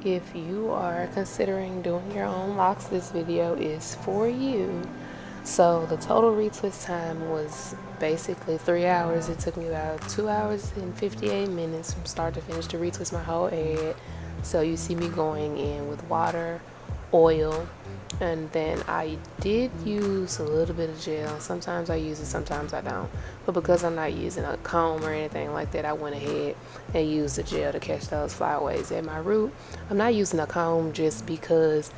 If you are considering doing your own locks, this video is for you. So the total retwist time was basically 3 hours. It took me about 2 hours and 58 minutes from start to finish to retwist my whole head. So you see me going in with water, oil, and then I did use a little bit of gel. Sometimes I use it, sometimes I don't. But because I'm not using a comb or anything like that, I went ahead and used the gel to catch those flyaways at my root. I'm not using a comb just because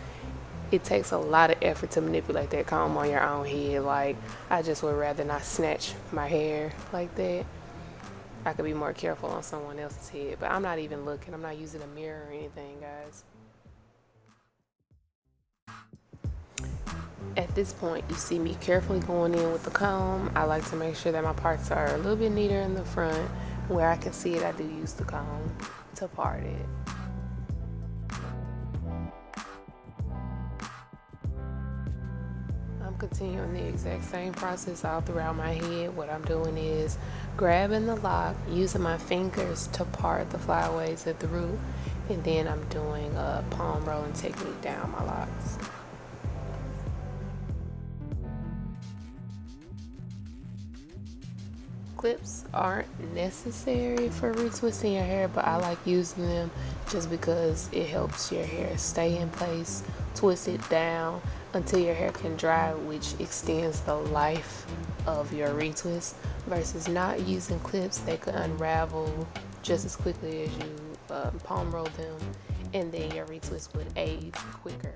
it takes a lot of effort to manipulate that comb on your own head. Like, I just would rather not snatch my hair like that. I could be more careful on someone else's head, but I'm not even looking. I'm not using a mirror or anything, guys. At this point, you see me carefully going in with the comb. I like to make sure that my parts are a little bit neater in the front. Where I can see it, I do use the comb to part it. I'm continuing the exact same process all throughout my head. What I'm doing is grabbing the lock, using my fingers to part the flyaways at the root, and then I'm doing a palm rolling technique down my locks. Clips aren't necessary for retwisting your hair, but I like using them just because it helps your hair stay in place, twist it down until your hair can dry, which extends the life of your retwist, versus not using clips. They could unravel just as quickly as you palm roll them, and then your retwist would age quicker.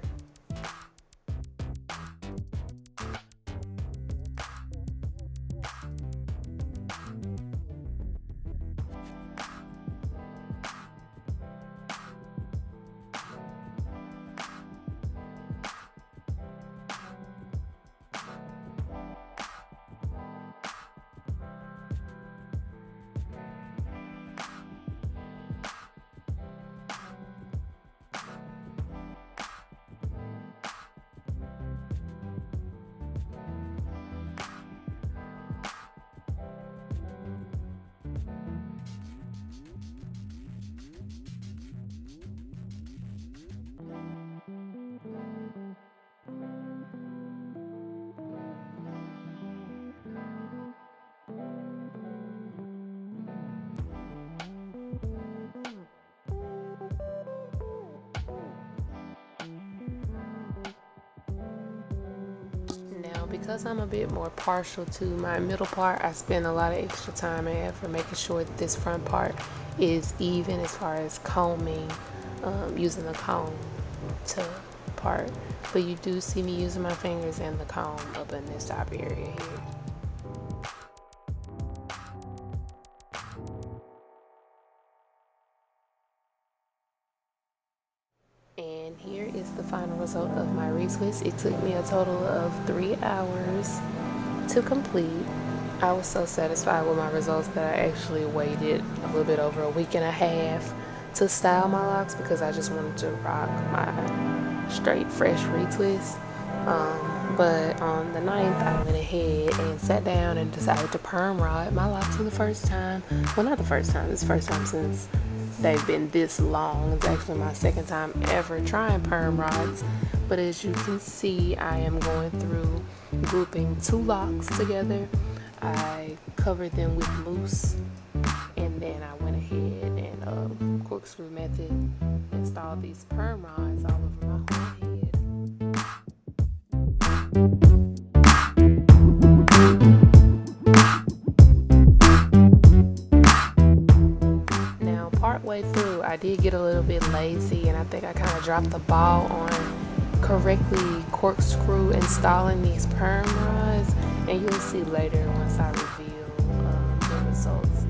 Because I'm a bit more partial to my middle part, I spend a lot of extra time and effort making sure that this front part is even as far as combing, using the comb to part. But you do see me using my fingers and the comb up in this top area here. And here is the final result of my retwist. It took me a total of 3 hours to complete. I was so satisfied with my results that I actually waited a little bit over a week and a half to style my locks because I just wanted to rock my straight fresh retwist. But on the 9th, I went ahead and sat down and decided to perm rod my locks for the first time. Well, not the first time, it's the first time since they've been this long. It's actually my second time ever trying perm rods. But as you can see, I am going through grouping 2 locks together. I covered them with mousse, and then I went ahead and corkscrew method installed these perm rods all over my whole head. Now, partway through, I did get a little bit lazy, and I think I kind of dropped the ball on correctly corkscrew installing these perm rods, and you'll see later once I reveal the results.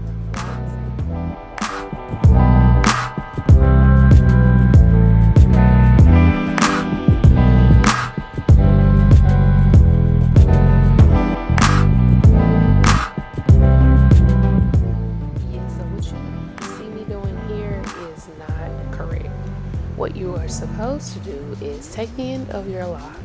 What you are supposed to do is take the end of your lock,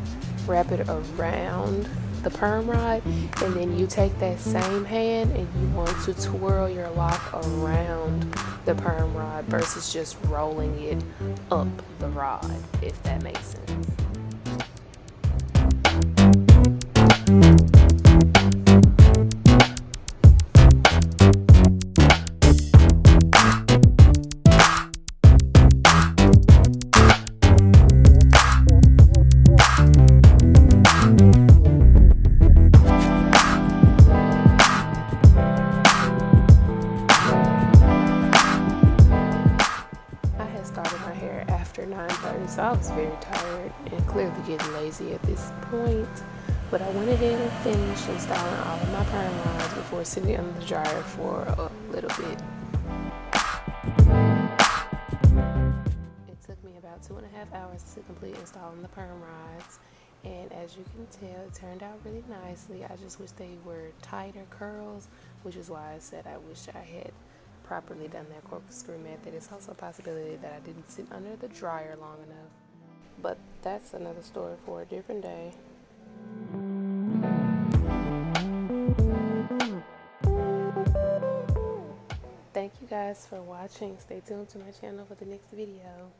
wrap it around the perm rod, and then you take that same hand and you want to twirl your lock around the perm rod versus just rolling it up the rod, if that makes sense. After 9:30, so I was very tired and clearly getting lazy at this point, but I went ahead and finished installing all of my perm rods before sitting under the dryer for a little bit. It took me about 2.5 hours to complete installing the perm rods, and as you can tell, it turned out really nicely. I just wish they were tighter curls, which is why I said I wish I had properly done that corkscrew method. It's also a possibility that I didn't sit under the dryer long enough, but that's another story for a different day. Thank you guys for watching. Stay tuned to my channel for the next video.